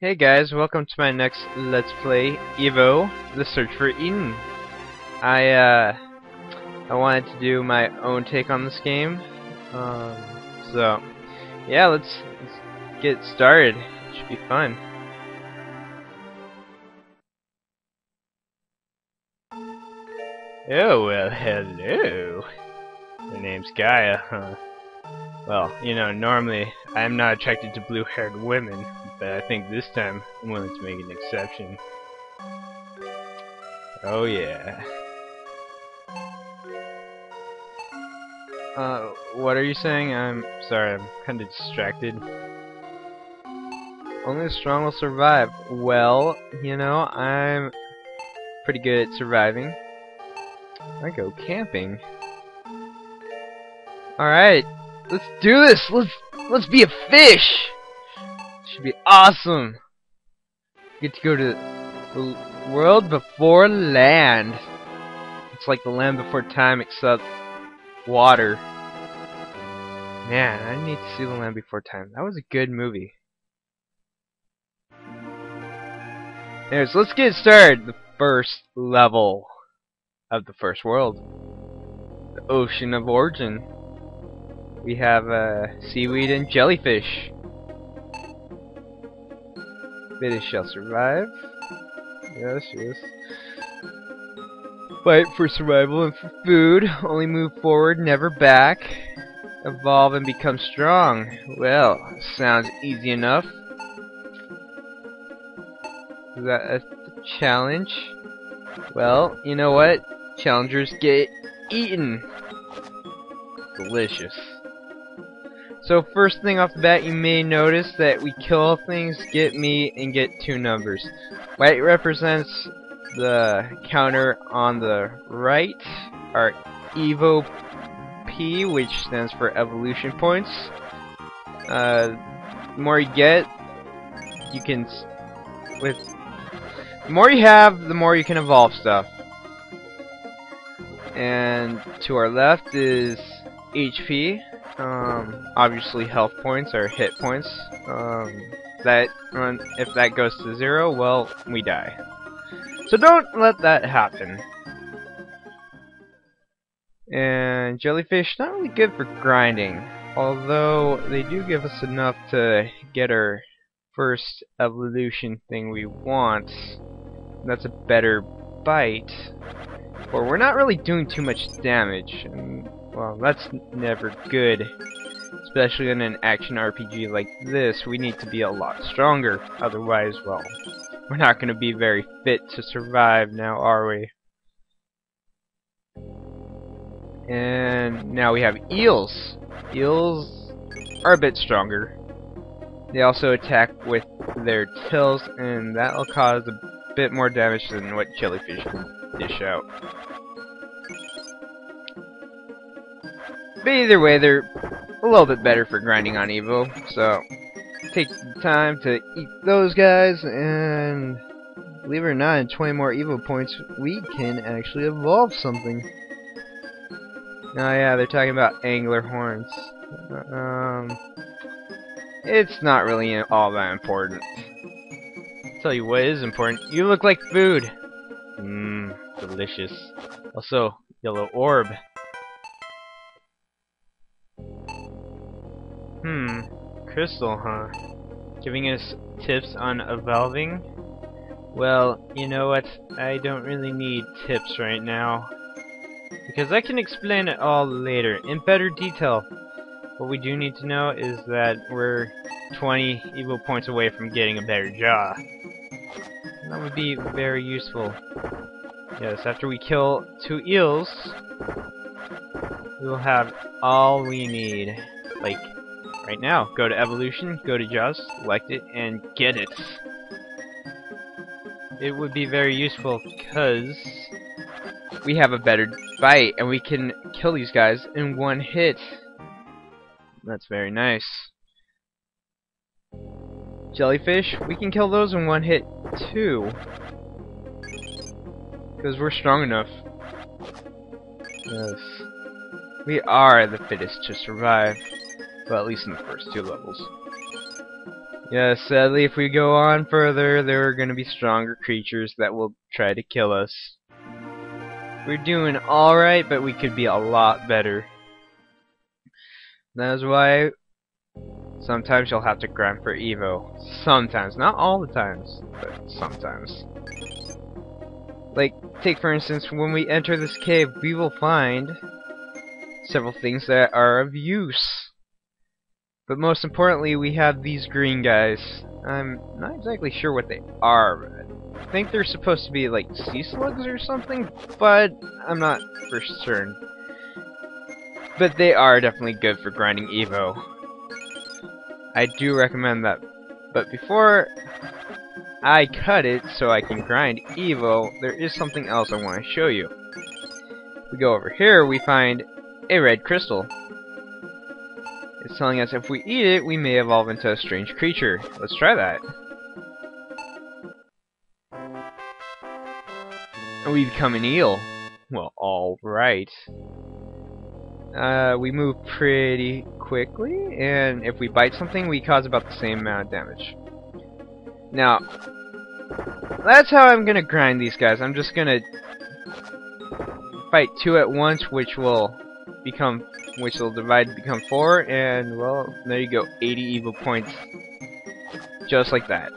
Hey guys, welcome to my next Let's Play Evo, The Search for Eden. I wanted to do my own take on this game. So yeah, let's get started. It should be fun. Oh well, hello. My name's Gaia, huh? Well, you know, normally I'm not attracted to blue-haired women, but I think this time I'm willing to make an exception. Oh yeah. What are you saying? I'm sorry, I'm kinda distracted. Only the strong will survive. Well, you know, I'm pretty good at surviving. I go camping. Alright, let's do this! Let's be a fish! Should be awesome! Get to go to the world before land. It's like the land before time except water. Man, I need to see the land before time. That was a good movie. Anyways, let's get started. The first level of the first world. The ocean of origin. We have seaweed and jellyfish. Fittest shall survive. Yes, yes. Fight for survival and for food. Only move forward, never back. Evolve and become strong. Well, sounds easy enough. Is that a challenge? Well, you know what? Challengers get eaten. Delicious. So first thing off the bat, you may notice that we kill things, get meat, and get 2 numbers. White represents the counter on the right, our Evo P, which stands for evolution points. The more you get, you can the more you have, the more you can evolve stuff. And to our left is HP. Obviously health points are hit points. If that goes to 0, well, we die. So don't let that happen. And jellyfish, not really good for grinding, although they do give us enough to get our first evolution thing we want. That's a better bite. Or we're not really doing too much damage. And, well, that's never good. Especially in an action RPG like this, we need to be a lot stronger. Otherwise, well, we're not going to be very fit to survive now, are we? And now we have eels. Eels are a bit stronger. They also attack with their tails, and that'll cause a bit more damage than what jellyfish can dish out. But either way, they're a little bit better for grinding on Evo, so take the time to eat those guys, and believe it or not, in 20 more Evo points, we can actually evolve something. Oh yeah, they're talking about angler horns. It's not really all that important. I'll tell you what is important. You look like food. Mmm, delicious. Also, yellow orb. Crystal, huh? Giving us tips on evolving? Well, you know what? I don't really need tips right now, because I can explain it all later in better detail. What we do need to know is that we're 20 Evo points away from getting a better jaw. That would be very useful. Yes, after we kill 2 eels, we will have all we need. Like, right now, go to evolution, go to jaws, select it, and get it. It would be very useful because we have a better bite and we can kill these guys in 1 hit. That's very nice. Jellyfish, we can kill those in 1 hit too, because we're strong enough. Yes. We are the fittest to survive. Well, at least in the first 2 levels. Yeah, sadly, if we go on further, there are going to be stronger creatures that will try to kill us. We're doing alright, but we could be a lot better. That is why sometimes you'll have to grind for Evo. Sometimes. Not all the times, but sometimes. Like, take for instance, when we enter this cave, we will find several things that are of use. But most importantly, we have these green guys. I'm not exactly sure what they are. I think they're supposed to be like sea slugs or something, but I'm not for certain. But they are definitely good for grinding Evo. I do recommend that. But before I cut it so I can grind Evo, there is something else I want to show you. We go over here, we find a red crystal. It's telling us if we eat it, we may evolve into a strange creature. Let's try that. And we become an eel. Well, alright. We move pretty quickly, and if we bite something, we cause about the same amount of damage. Now, that's how I'm gonna grind these guys. I'm just gonna fight 2 at once, which will divide to become 4, and well, there you go, 80 Evo points. Just like that.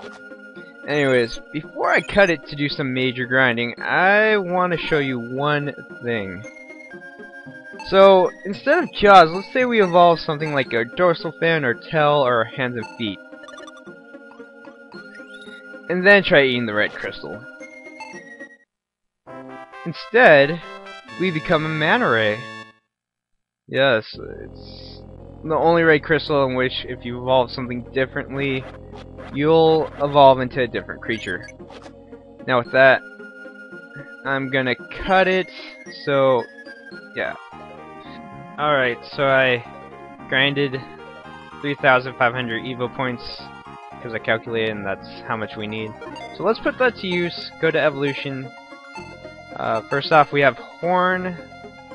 Anyways, before I cut it to do some major grinding, I want to show you one thing. So, instead of jaws, let's say we evolve something like a dorsal fin, or tail, or hands and feet. And then try eating the red crystal. Instead, we become a manta ray. Yes, it's the only red crystal in which, if you evolve something differently, you'll evolve into a different creature. Now with that, I'm gonna cut it, so, yeah. Alright, so I grinded 3,500 Evo points, because I calculated and that's how much we need. So let's put that to use, go to evolution. First off, we have horn,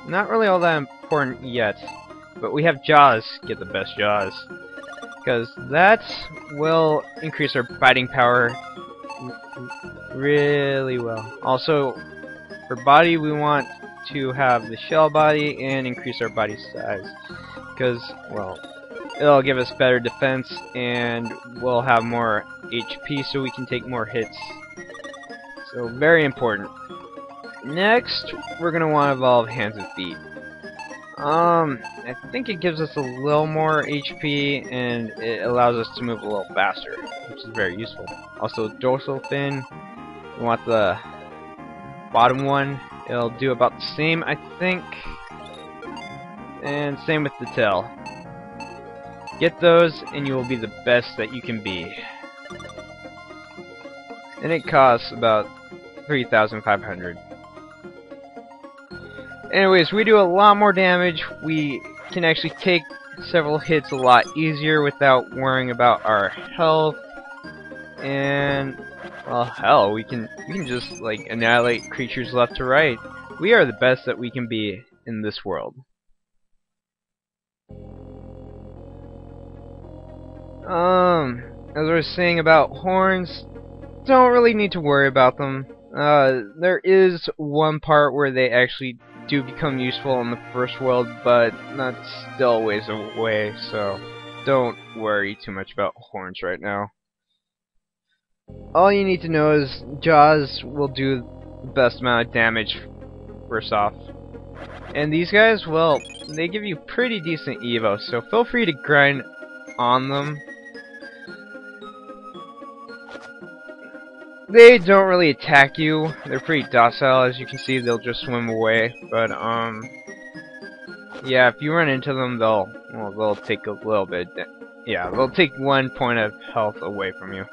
not really all that important yet, but we have jaws, get the best jaws. Because that will increase our biting power really well. Also, for body, we want to have the shell body and increase our body size. Because, well, it'll give us better defense and we'll have more HP so we can take more hits. So, very important. Next, we're going to want to evolve hands and feet. I think it gives us a little more HP and it allows us to move a little faster, which is very useful. Also, dorsal fin, we want the bottom one. It'll do about the same, I think. And same with the tail. Get those and you will be the best that you can be. And it costs about 3,500. Anyways, we do a lot more damage. We can actually take several hits a lot easier without worrying about our health. And, well, hell, we can just like annihilate creatures left to right. We are the best that we can be in this world. As I was saying about horns, don't really need to worry about them. There is one part where they actually do become useful in the first world, but that's still a ways away, so don't worry too much about horns right now. All you need to know is jaws will do the best amount of damage first off. And these guys, well, they give you pretty decent Evo, so feel free to grind on them. They don't really attack you. They're pretty docile, as you can see. They'll just swim away. But yeah, if you run into them, they'll take a little bit. Yeah, they'll take 1 point of health away from you.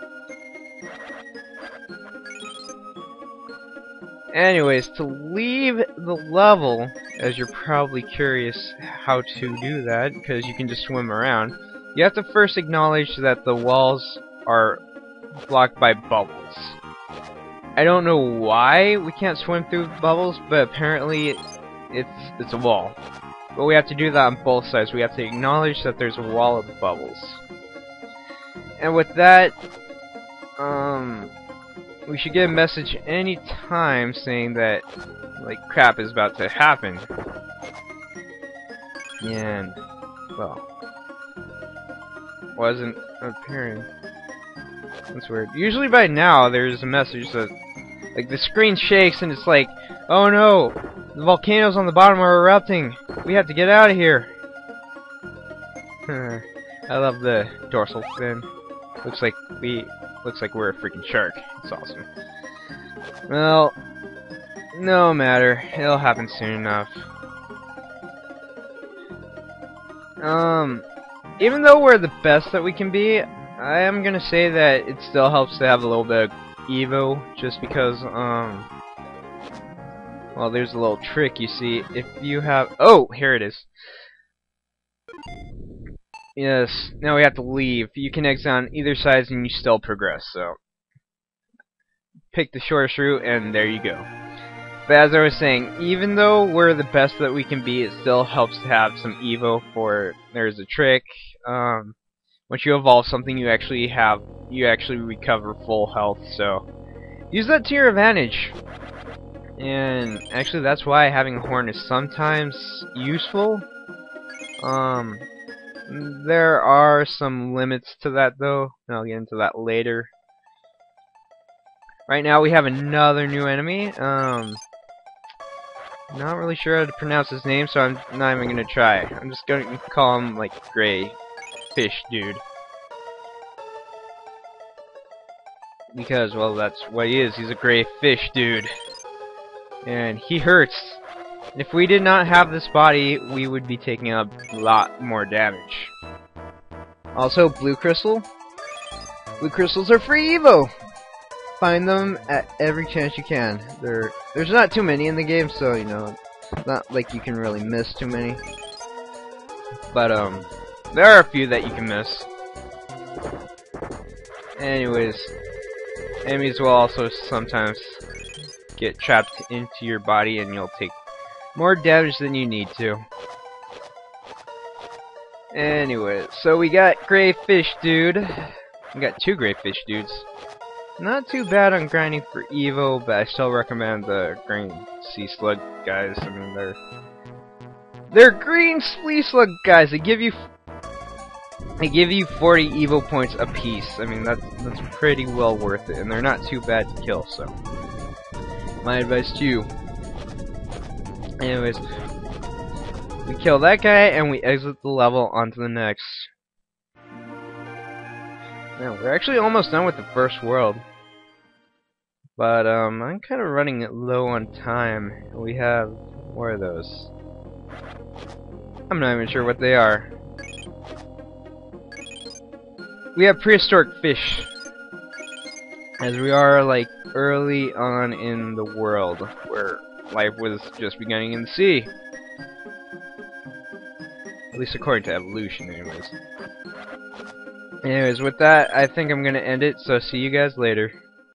Anyways, to leave the level, as you're probably curious how to do that, because you can just swim around, you have to first acknowledge that the walls are blocked by bubbles. I don't know why we can't swim through bubbles, but apparently it's a wall. But we have to do that on both sides. We have to acknowledge that there's a wall of bubbles. And with that, we should get a message any time saying that, like, crap is about to happen. And, well, wasn't appearing. That's weird. Usually by now, there's a message that, like, the screen shakes and it's like, oh no, the volcanoes on the bottom are erupting. We have to get out of here. I love the dorsal fin. Looks like we're a freaking shark. It's awesome. Well, no matter. It'll happen soon enough. Even though we're the best that we can be, I am gonna say that it still helps to have a little bit of Evo, just because, well, there's a little trick, you see. If you have... Oh! Here it is. Yes, now we have to leave. You can exit on either side and you still progress, so... Pick the shortest route and there you go. But as I was saying, even though we're the best that we can be, it still helps to have some Evo for... There's a trick. Once you evolve something, you actually recover full health, so... Use that to your advantage. And actually that's why having a horn is sometimes useful. There are some limits to that though, and I'll get into that later. Right now we have another new enemy. Not really sure how to pronounce his name, so I'm not even gonna try. I'm just gonna call him like Gray Fish Dude. Because, well, that's what he is. He's a gray fish dude. And he hurts. If we did not have this body, we would be taking a lot more damage. Also, blue crystal. Blue crystals are free Evo! Find them at every chance you can. There's not too many in the game, so, you know, it's not like you can really miss too many. But, there are a few that you can miss. Anyways, enemies will also sometimes get trapped into your body and you'll take more damage than you need to. Anyway, so we got Gray Fish Dude. We got two Gray Fish Dudes. Not too bad on grinding for Evo, but I still recommend the green sea slug guys. I mean, they're green sea slug guys. They give you 40 Evo points apiece. I mean, that's pretty well worth it, and they're not too bad to kill. So, my advice to you. Anyways, we kill that guy, and we exit the level onto the next. Now, we're actually almost done with the first world. But, I'm kind of running low on time. We have more of those. I'm not even sure what they are. We have prehistoric fish. As we are, like, early on in the world, where life was just beginning in the sea. At least according to evolution, anyways. Anyways, with that, I think I'm gonna end it, so see you guys later.